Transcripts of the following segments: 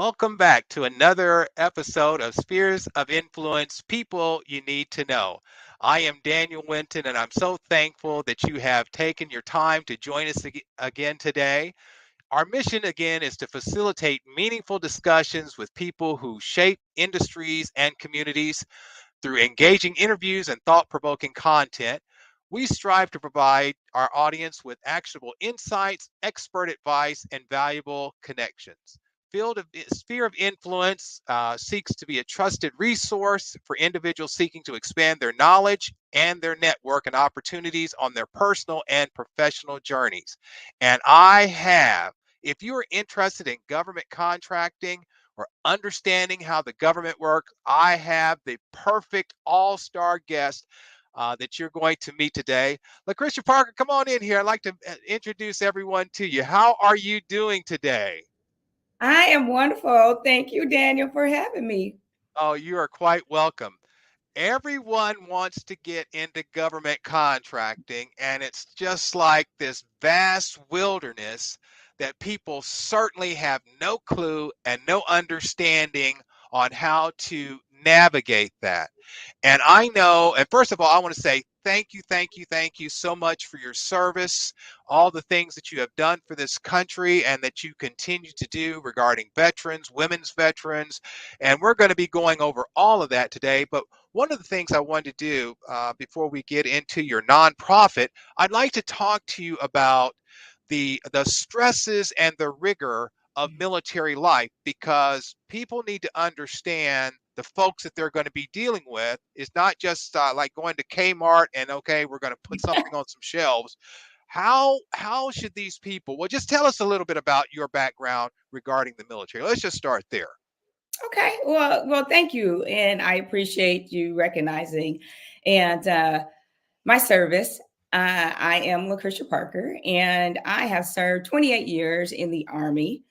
Welcome back to another episode of Spheres of Influence People You Need to Know. I am Daniel Winton, and I'm so thankful that you have taken your time to join us again today. Our mission again is to facilitate meaningful discussions with people who shape industries and communities. Through engaging interviews and thought provoking content, we strive to provide our audience with actionable insights, expert advice, and valuable connections. Sphere of Influence seeks to be a trusted resource for individuals seeking to expand their knowledge and their network and opportunities on their personal and professional journeys. And if you are interested in government contracting, or understanding how the government works, I have the perfect all-star guest that you're going to meet today. Lacrisha Parker, come on in here. I'd like to introduce everyone to you. How are you doing today? I am wonderful. Thank you, Daniel, for having me. Oh, you are quite welcome. Everyone wants to get into government contracting, and it's just like this vast wilderness that people certainly have no clue and no understanding on how to navigate that. And I know, and first of all, I want to say thank you so much for your service, all the things that you have done for this country and that you continue to do regarding veterans, women's veterans. And we're going to be going over all of that today. But one of the things I wanted to do before we get into your nonprofit, I'd like to talk to you about the stresses and the rigor of military life, because people need to understand the folks that they're going to be dealing with is not just like going to Kmart and okay, we're going to put something on some shelves. How should these people? Well, just tell us a little bit about your background regarding the military. Let's just start there. Okay. Well, thank you, and I appreciate you recognizing and my service. I am Lacrisha Parker, and I have served 28 years in the Army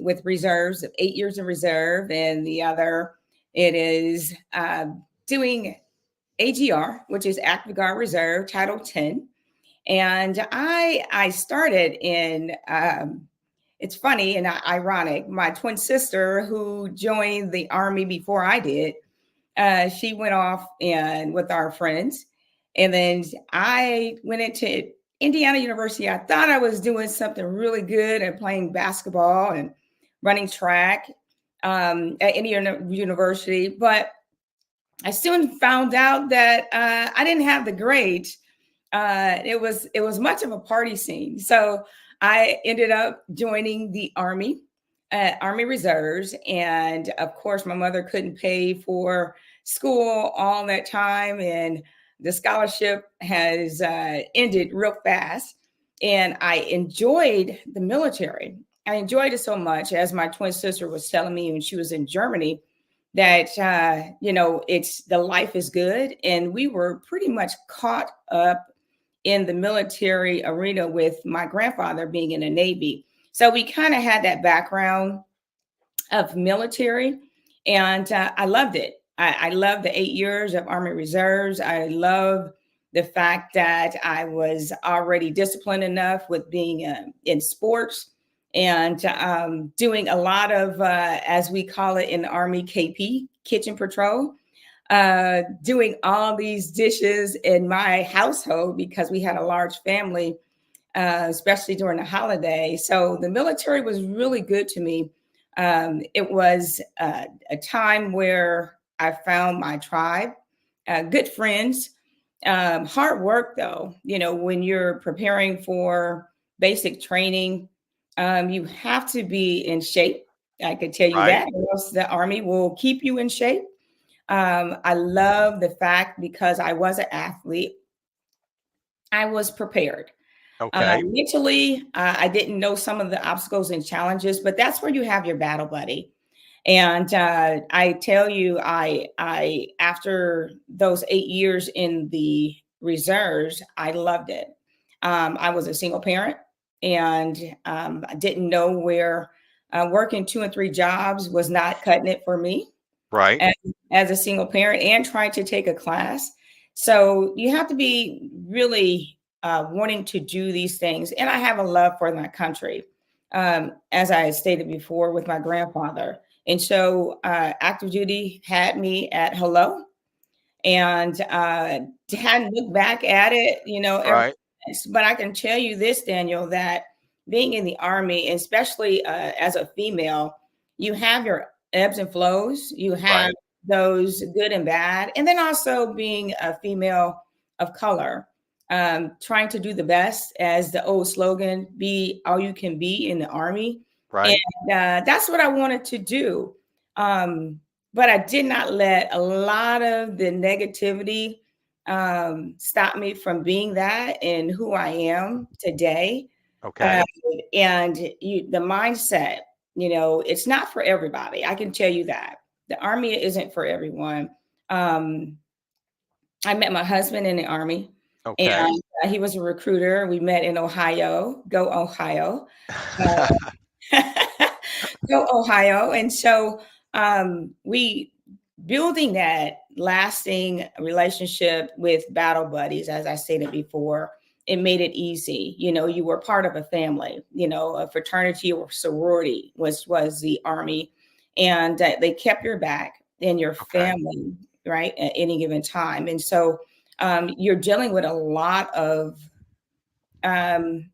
with reserves, 8 years in reserve, and the other it is doing AGR, which is Active Guard Reserve, Title 10. And I started in it's funny and ironic. My twin sister, who joined the Army before I did, she went off and with our friends, and then I went into Indiana University. I thought I was doing something really good and playing basketball and running track at Indiana University, but I soon found out that I didn't have the grades. It was much of a party scene. So I ended up joining the Army, Army Reserves, and of course, my mother couldn't pay for school all that time, and the scholarship has ended real fast. And I enjoyed the military. I enjoyed it so much, as my twin sister was telling me when she was in Germany, that it's the life is good, and we were pretty much caught up in the military arena with my grandfather being in the Navy. So we kind of had that background of military, and I loved it. I love the 8 years of Army Reserves. I love the fact that I was already disciplined enough with being in sports and doing a lot of, as we call it in the Army, KP, kitchen patrol, doing all these dishes in my household because we had a large family, especially during the holiday. So the military was really good to me. It was a time where I found my tribe, good friends, hard work though. When you're preparing for basic training, you have to be in shape. I could tell you Right. that, or else the Army will keep you in shape. I love the fact, because I was an athlete, I was prepared. Okay. Mentally, I didn't know some of the obstacles and challenges, but that's where you have your battle buddy. And I tell you, I after those 8 years in the reserves, I loved it. I was a single parent, and I didn't know where working two and three jobs was not cutting it for me Right. as, as a single parent and trying to take a class. So you have to be really wanting to do these things. And I have a love for my country. as I stated before, with my grandfather. And so active duty had me at hello, and hadn't looked back at it, ever Right. since. But I can tell you this, Daniel, that being in the Army, especially as a female, you have your ebbs and flows. You have Right. those good and bad. And then also being a female of color, trying to do the best, as the old slogan, be all you can be in the Army. And Right. that's what I wanted to do. Um, but I did not let a lot of the negativity stop me from being that and who I am today. Uh, Okay. the mindset, it's not for everybody. I can tell you that the Army isn't for everyone. Um, I met my husband in the Army, Okay. and he was a recruiter. We met in Ohio. Go Ohio! Go Ohio! And so we building that lasting relationship with battle buddies, as I stated before, it made it easy. You were part of a family. A fraternity or sorority was the Army, and they kept your back and your Okay. family right at any given time. And so you're dealing with a lot of um,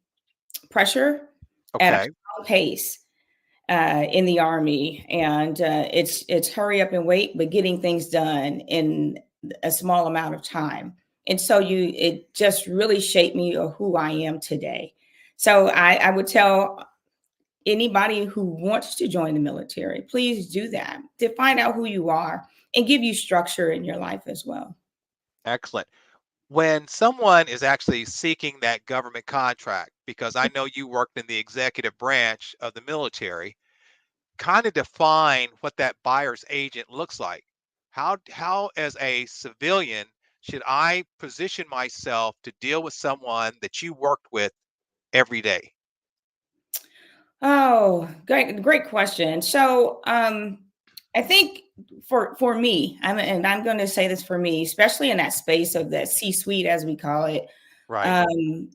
pressure at a Okay. high pace in the Army, and it's hurry up and wait, but getting things done in a small amount of time. And so it just really shaped me of who I am today. So I would tell anybody who wants to join the military, please do that, to find out who you are and give you structure in your life as well. Excellent. When someone is actually seeking that government contract, because I know you worked in the executive branch of the military, kind of define what that buyer's agent looks like. How as a civilian should I position myself to deal with someone that you worked with every day? Oh, great question. So, I think for me, I'm going to say this for me, especially in that space of that C-suite, as we call it, Right.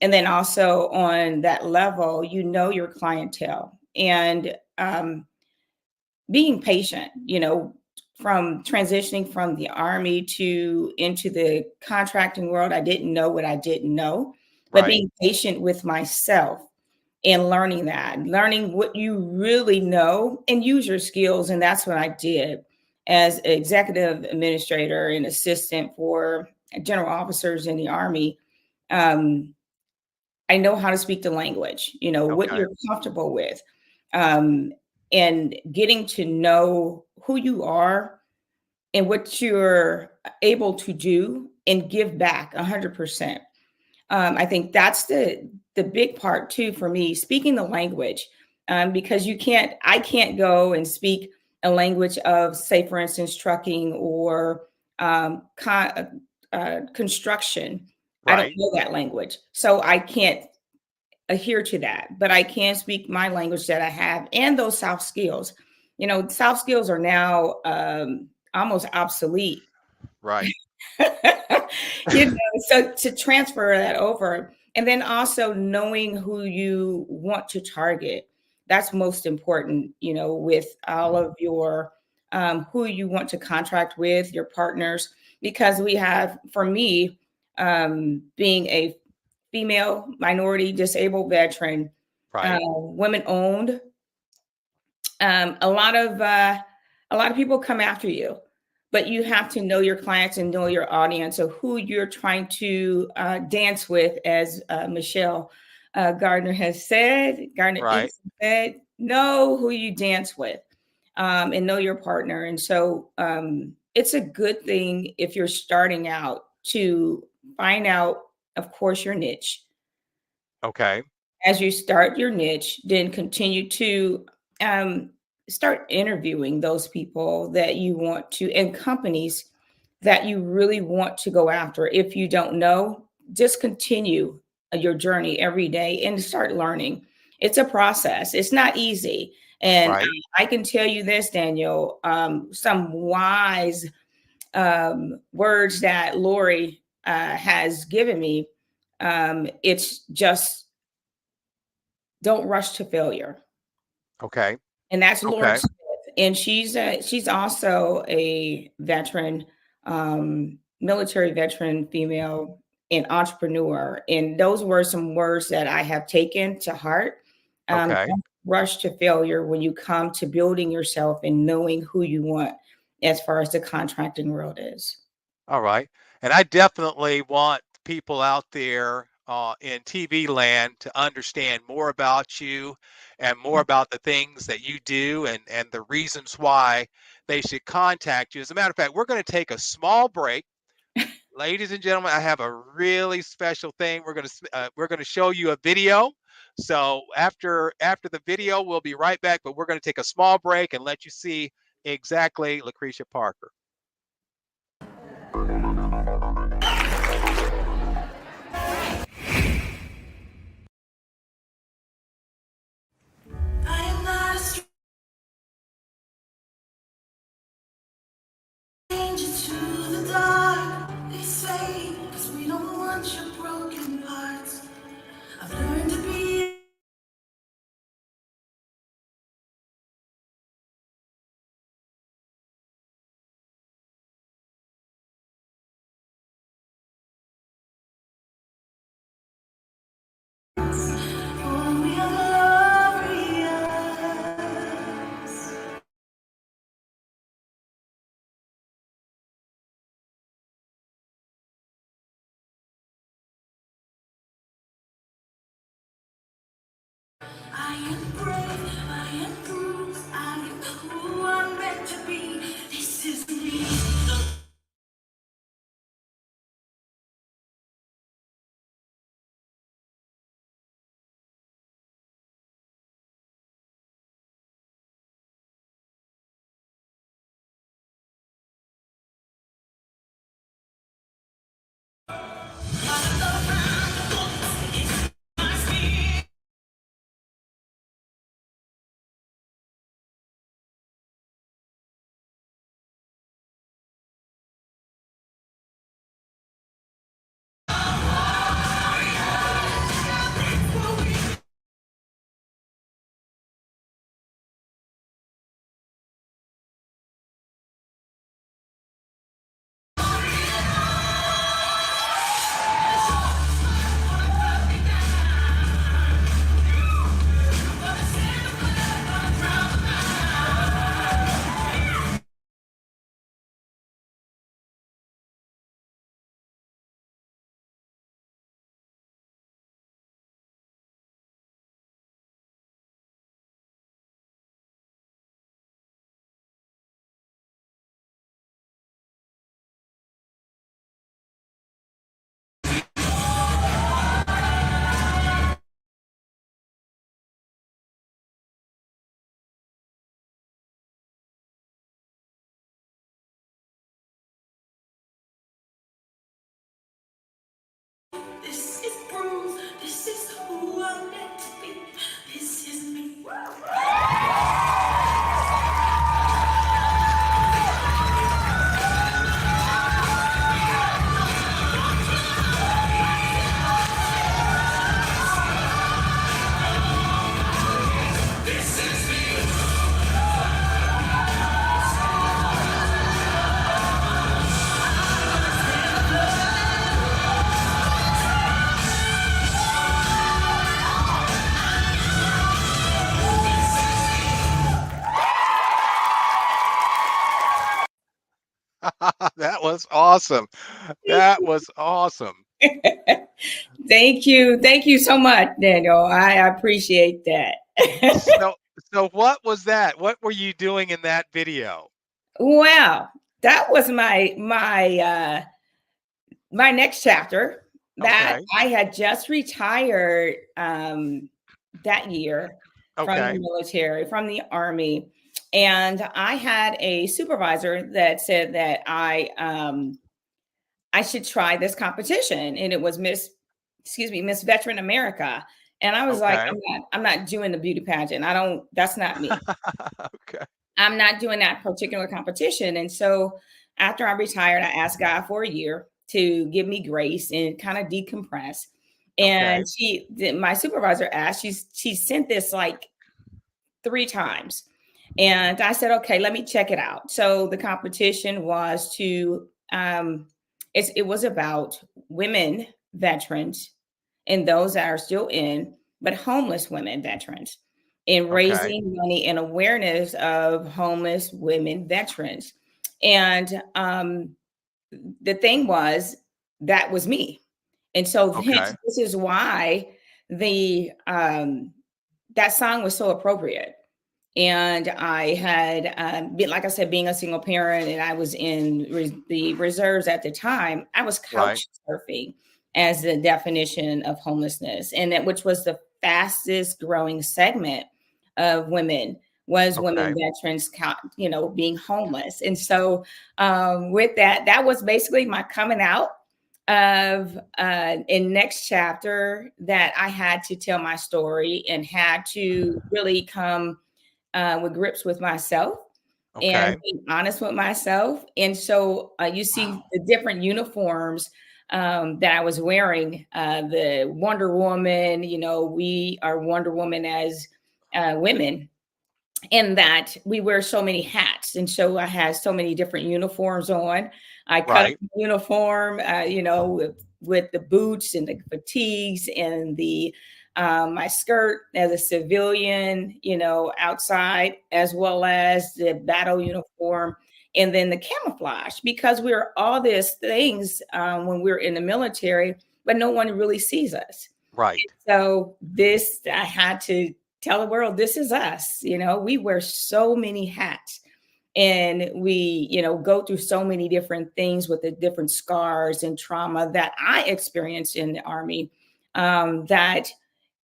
and then also on that level, your clientele, and being patient. From transitioning from the Army to into the contracting world, I didn't know what I didn't know, but Right. being patient with myself and learning what you really know and use your skills. And that's what I did as executive administrator and assistant for general officers in the Army. Um, I know how to speak the language, what Okay. you're comfortable with, um, and getting to know who you are and what you're able to do and give back 100%. I think that's the big part too for me, speaking the language, because I can't go and speak a language of, say, for instance, trucking or construction. I don't Right. know that language, so I can't adhere to that. But I can speak my language that I have and those soft skills. Soft skills are now almost obsolete. Right. So to transfer that over, and then also knowing who you want to target, that's most important, with all of your who you want to contract with, your partners, because we have, for me, being a female, minority, disabled veteran, Right. women owned, um, a lot of uh, a lot of people come after you, but you have to know your clients and know your audience of who you're trying to dance with, as Michelle Gardner has said. Gardner Right. is said, know who you dance with, and know your partner. And so it's a good thing if you're starting out to find out, of course, your niche. Okay. As you start your niche, then continue to um, start interviewing those people that you want to, and companies that you really want to go after. If you don't know, just continue your journey every day and start learning. It's a process, it's not easy. And Right. I can tell you this, Daniel, some wise words that Lori has given me. It's just, don't rush to failure. Okay. and that's Lord Okay. Smith. And she's also a veteran, military veteran female and entrepreneur. And those were some words that I have taken to heart. Okay. Don't rush to failure when you come to building yourself and knowing who you want as far as the contracting world is. All right. And I definitely want people out there in TV land to understand more about you and more about the things that you do and the reasons why they should contact you. As a matter of fact, we're going to take a small break. Ladies and gentlemen, I have a really special thing. We're going to show you a video. So after the video, we'll be right back. But we're going to take a small break and let you see exactly Lacrisha Parker. I am not a stranger to the dark. They say, 'cause we don't want your broken parts. I've learned to be. For we are glorious. I am brave, I am bruised, I am who I'm meant to be. This is me. This is bruised, this is who I'm meant to be. This is me. That was awesome. That was awesome. Thank you. Thank you so much, Daniel. I appreciate that. So so what was that? What were you doing in that video? Wow. That was my next chapter that Okay. I had just retired that year from the Okay. military, from the army. And I had a supervisor that said that I should try this competition. And it was Miss Veteran America. And I was like, Okay. I'm not doing the beauty pageant. I don't, that's not me. Okay. I'm not doing that particular competition. And so after I retired, I asked God for a year to give me grace and kind of decompress. Okay. And my supervisor asked, she sent this like 3 times. And I said, okay, let me check it out. So the competition was it was about women veterans and those that are still in, but homeless women veterans, in Okay. raising money and awareness of homeless women veterans. And the thing was, that was me. And so hence, Okay. this is why the that song was so appropriate. And I had been, like I said, being a single parent, and I was in the reserves at the time. I was Right. couch surfing as the definition of homelessness, and which was the fastest growing segment of women, was Okay. women veterans, being homeless. And so with that, that was basically my coming out of in next chapter, that I had to tell my story and had to really come with grips with myself and Okay. being honest with myself. And so you see Wow. the different uniforms that I was wearing. The Wonder Woman, we are Wonder Woman as women, in that we wear so many hats. And so I had so many different uniforms on. I cut up Right. the uniform, with the boots and the fatigues and the my skirt as a civilian, outside, as well as the battle uniform, and then the camouflage, because we're all these things when we're in the military, but no one really sees us. Right. So this, I had to tell the world, this is us. We wear so many hats, and we, go through so many different things with the different scars and trauma that I experienced in the Army. That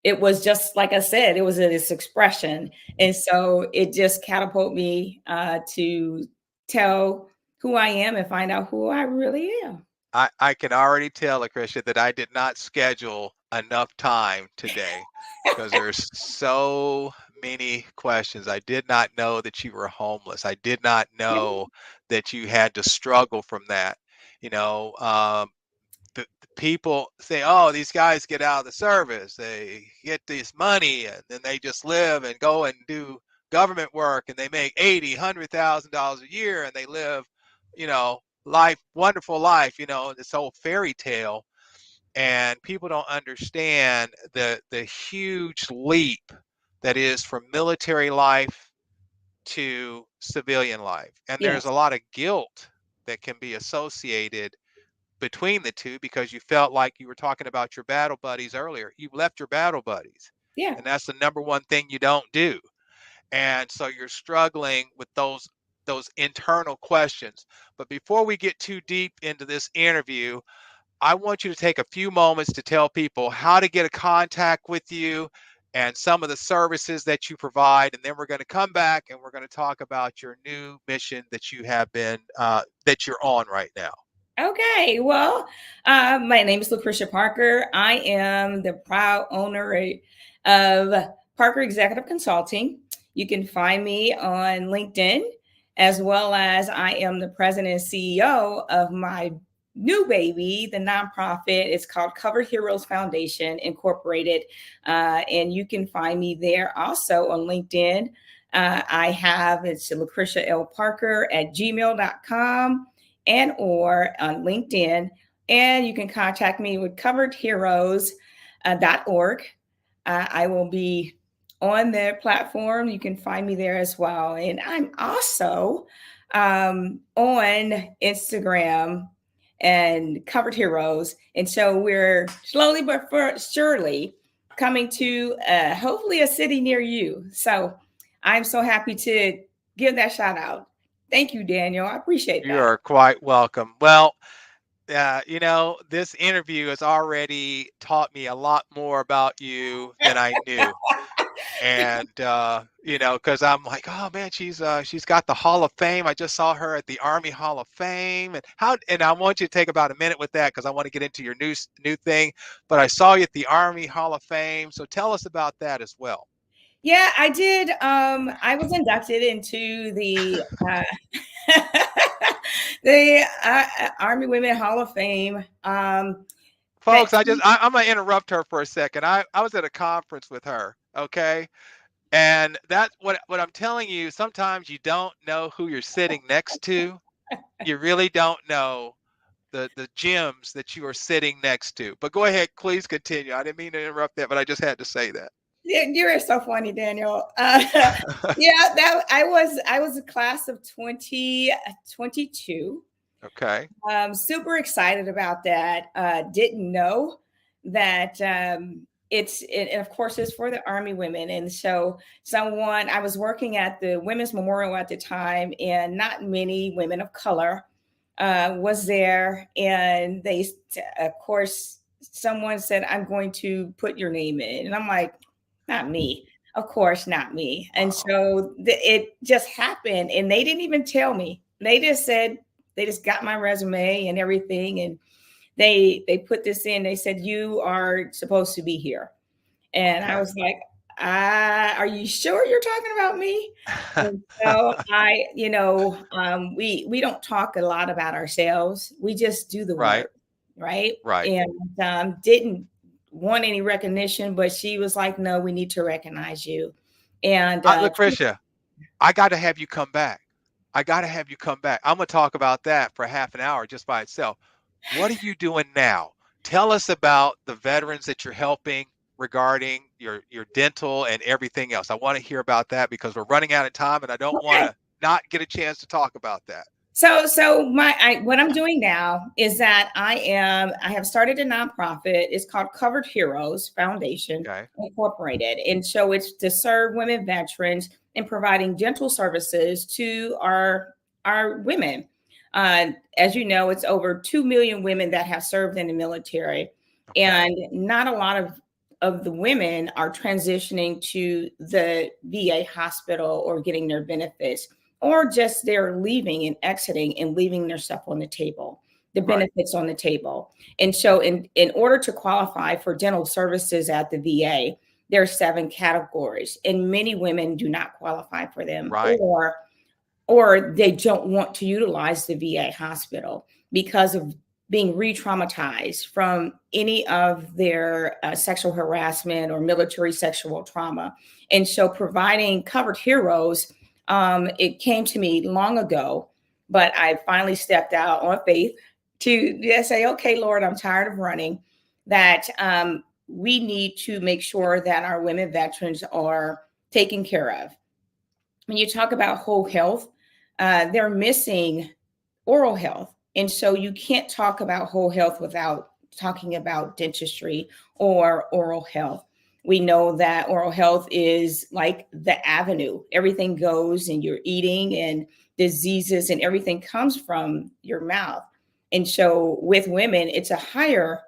it was just like I said, it was this expression, and so it just catapulted me to tell who I am and find out who I really am. I can already tell, Lucretia, that I did not schedule enough time today because there's so many questions. I did not know that you were homeless. I did not know that you had to struggle from that. You know, the people say, "Oh, these guys get out of the service. They get this money, and then they just live and go and do government work, and they make 80, $100,000 a year, and they live, life, wonderful life. This whole fairy tale." And people don't understand the huge leap that is from military life to civilian life, and there's a Yes. lot of guilt that can be associated between the two because you felt like you were talking about your battle buddies earlier. You left your battle buddies, Yeah. and that's the number one thing you don't do. And so you're struggling with those internal questions. But before we get too deep into this interview, I want you to take a few moments to tell people how to get a contact with you and some of the services that you provide, and then we're going to come back and we're going to talk about your new mission that you have been that you're on right now. Okay, well, my name is Lacrisha Parker. I am the proud owner of Parker Executive Consulting. You can find me on LinkedIn, as well as I am the president and CEO of my new baby, the nonprofit. It's called Covered Heroes Foundation Incorporated, and you can find me there also on LinkedIn. It's Lacrisha L. Parker at gmail.com and or on LinkedIn. And you can contact me with coveredheroes.org. I will be on their platform. You can find me there as well. And I'm also on Instagram and Covered Heroes. And so we're slowly but surely coming to hopefully a city near you. So I'm so happy to give that shout out. Thank you, Daniel. I appreciate You that. are quite welcome. Well, this interview has already taught me a lot more about you than I knew. And because I'm like, oh man, she's got the Hall of Fame. I just saw her at the Army Hall of Fame, and I want you to take about a minute with that because I want to get into your new thing. But I saw you at the Army Hall of Fame, so tell us about that as well. Yeah, I did. I was inducted into the Army Women Hall of Fame. That Folks, I'm gonna interrupt her for a second. I was at a conference with her, okay? And that's what I'm telling you, sometimes you don't know who you're sitting next to. You really don't know the gems that you are sitting next to. But go ahead, please continue. I didn't mean to interrupt that, but I just had to say that. You're so funny, Daniel. Yeah, that I was a class of 2022. Okay. Super excited about that. Didn't know that and of course it's for the Army women. And so I was working at the Women's Memorial at the time, and not many women of color was there. And of course, someone said, "I'm going to put your name in," and I'm like, "Not me." Of course, not me. And Wow. so it just happened, and they didn't even tell me. They just got my resume and everything, and they put this in. They said, "You are supposed to be here," and I Okay. was like, "Are you sure you're talking about me?" And so we don't talk a lot about ourselves. We just do the Right. work, right? Right. And didn't want any recognition, but she was like, "No, we need to recognize you." And Lucretia, I got to have you come back. I got to have you come back. I'm going to talk about that for half an hour just by itself. What are you doing now? Tell us about the veterans that you're helping regarding your dental and everything else. I want to hear about that because we're running out of time and I don't want okay. to not get a chance to talk about that. What I'm doing now is that I have started a nonprofit. It's called Covered Heroes Foundation Okay. Incorporated, and so it's to serve women veterans in providing dental services to our women. As you know, it's over 2 million women that have served in the military, Okay. and not a lot of the women are transitioning to the VA hospital or getting their benefits, or just they're leaving and exiting and leaving their stuff on the table, the Right. benefits on the table. And so in order to qualify for dental services at the VA, there are 7 categories, and many women do not qualify for them, Right. or they don't want to utilize the VA hospital because of being re-traumatized from any of their sexual harassment or military sexual trauma. And so providing Covered Heroes, it came to me long ago, but I finally stepped out on faith to just say, "Okay, Lord, I'm tired of running." That we need to make sure that our women veterans are taken care of. When you talk about whole health, they're missing oral health. And so you can't talk about whole health without talking about dentistry or oral health. We know that oral health is like the avenue. Everything goes and you're eating, and diseases and everything comes from your mouth. And so with women, it's a higher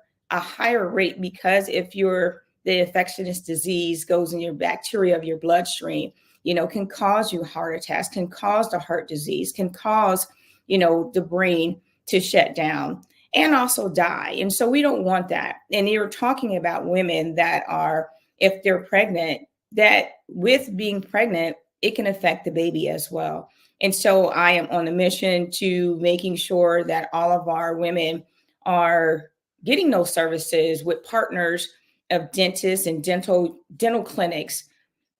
rate, because if the infectious disease goes in your bacteria of your bloodstream, can cause you heart attacks, can cause the heart disease, can cause, the brain to shut down and also die. And so we don't want that. And you're talking about women that are, if they're pregnant, that with being pregnant, it can affect the baby as well. And so I am on a mission to making sure that all of our women are getting those services with partners of dentists and dental clinics,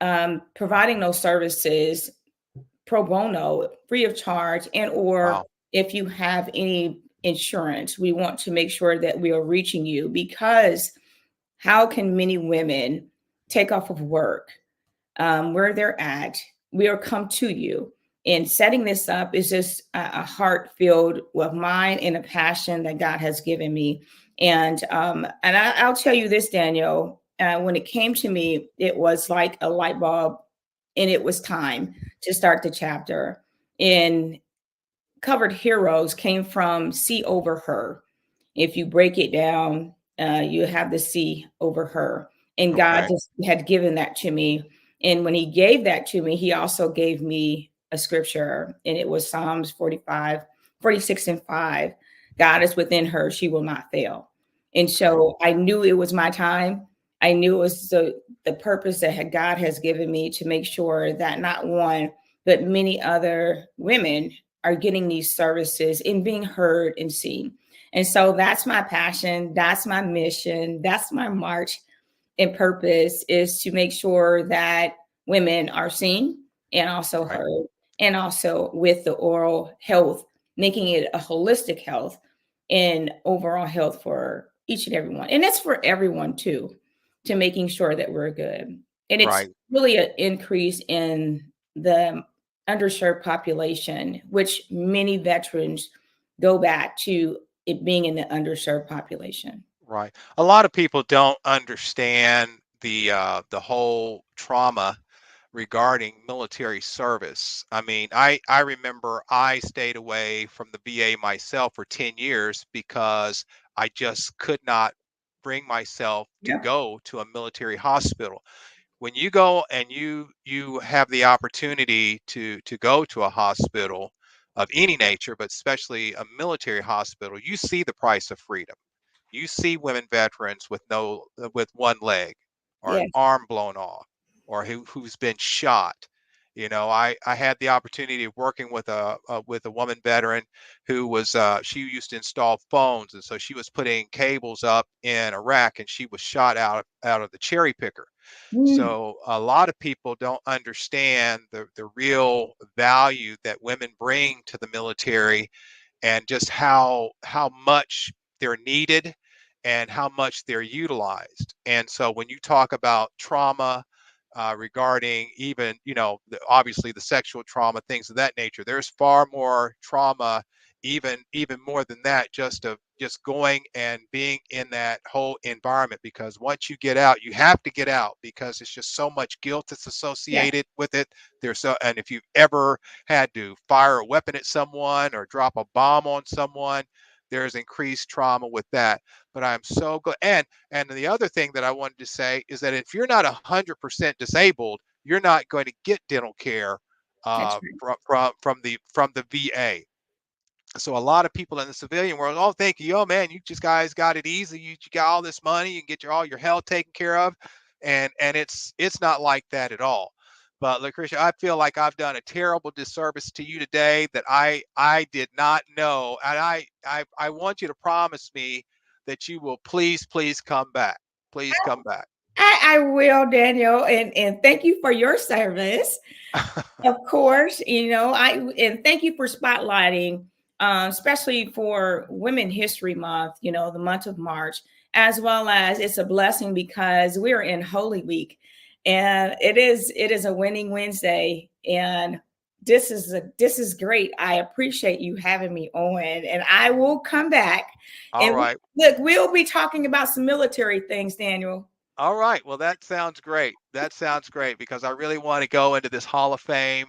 providing those services pro bono, free of charge, and or Wow. if you have any insurance, we want to make sure that we are reaching you, because how can many women take off of work, where they're at, we'll come to you. And setting this up is just a heart filled with mine and a passion that God has given me. I'll tell you this, Daniel, when it came to me, it was like a light bulb, and it was time to start the chapter. And Covered Heroes came from see over her. If you break it down, you have the see over her. And God Okay. just had given that to me. And when he gave that to me, he also gave me a scripture, and it was Psalms 46:5. God is within her, she will not fail. And Okay. so I knew it was my time. I knew it was the purpose that God has given me to make sure that not one, but many other women are getting these services and being heard and seen. And so that's my passion. That's my mission. That's my march and purpose, is to make sure that women are seen and also Right. heard, and also with the oral health, making it a holistic health and overall health for each and every one. And it's for everyone too, to making sure that we're good. And it's Right. really an increase in the underserved population, which many veterans go back to it being in the underserved population. Right. A lot of people don't understand the whole trauma regarding military service. I mean, I remember I stayed away from the VA myself for 10 years because I just could not bring myself to Yeah. go to a military hospital. When you go and you have the opportunity to go to a hospital of any nature, but especially a military hospital, you see the price of freedom. You see women veterans with no with one leg or an Yes. arm blown off or who's been shot. I had the opportunity of working with a woman veteran who was she used to install phones, and so she was putting cables up in Iraq, and she was shot out of the cherry picker. Mm, So a lot of people don't understand the real value that women bring to the military, and just how much they're needed and how much they're utilized. And so when you talk about trauma regarding even, obviously the sexual trauma, things of that nature, there's far more trauma, even more than that, just going and being in that whole environment. Because once you get out, you have to get out because it's just so much guilt that's yeah. associated with it. And if you've ever had to fire a weapon at someone or drop a bomb on someone, there's increased trauma with that. But I'm so glad. And the other thing that I wanted to say is that if you're not 100% disabled, you're not going to get dental care That's right. from the VA. So a lot of people in the civilian world, oh, thank you, oh man, you just guys got it easy. You got all this money, you can get all your health taken care of, and it's not like that at all. But Lucretia, I feel like I've done a terrible disservice to you today that I did not know, and I want you to promise me that you will please come back. Please come back. I will, Daniel, and thank you for your service. Of course, and thank you for spotlighting, especially for Women History Month, the month of March, as well as it's a blessing because we're in Holy Week, and it is a winning Wednesday, and this is great. I appreciate you having me on, and I will come back. All And right. look, we'll be talking about some military things, Daniel. All right. Well, that sounds great. That sounds great because I really want to go into this Hall of Fame.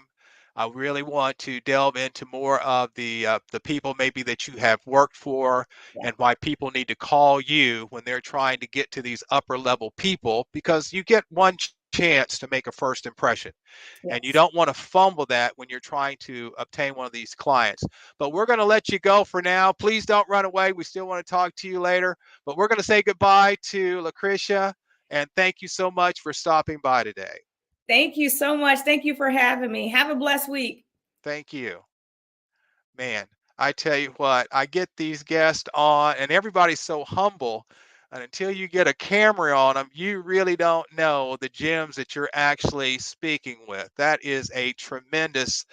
I really want to delve into more of the people maybe that you have worked for, Yeah. and why people need to call you when they're trying to get to these upper level people, because you get one chance to make a first impression, and you Yes. don't want to fumble that when you're trying to obtain one of these clients. But we're going to let you go for now. Please don't run away. We still want to talk to you later, but we're going to say goodbye to Lacrisha, and thank you so much for stopping by today. Thank you so much. Thank you for having me. Have a blessed week. Thank you. Man, I tell you what, I get these guests on, and everybody's so humble. And until you get a camera on them, you really don't know the gems that you're actually speaking with. That is a tremendous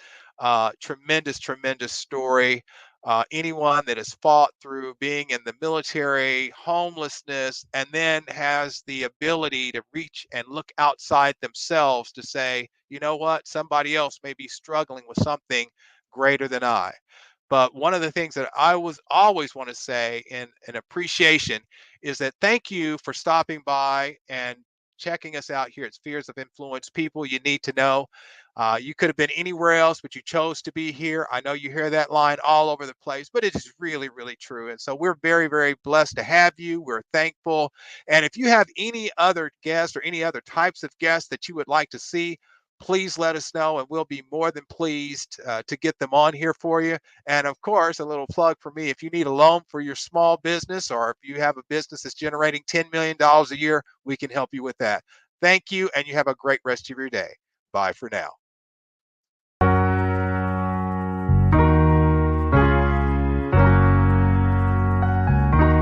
story. Anyone that has fought through being in the military, homelessness, and then has the ability to reach and look outside themselves to say, you know what, somebody else may be struggling with something greater than I. But one of the things that I was always want to say in appreciation is that thank you for stopping by and checking us out here at Spheres of Influence. People you need to know. You could have been anywhere else, but you chose to be here. I know you hear that line all over the place, but it is really true. And so we're very blessed to have you. We're thankful. And if you have any other guests or any other types of guests that you would like to see, please let us know, and we'll be more than pleased to get them on here for you. And of course, a little plug for me, if you need a loan for your small business, or if you have a business that's generating $10 million a year, we can help you with that. Thank you, and you have a great rest of your day. Bye for now.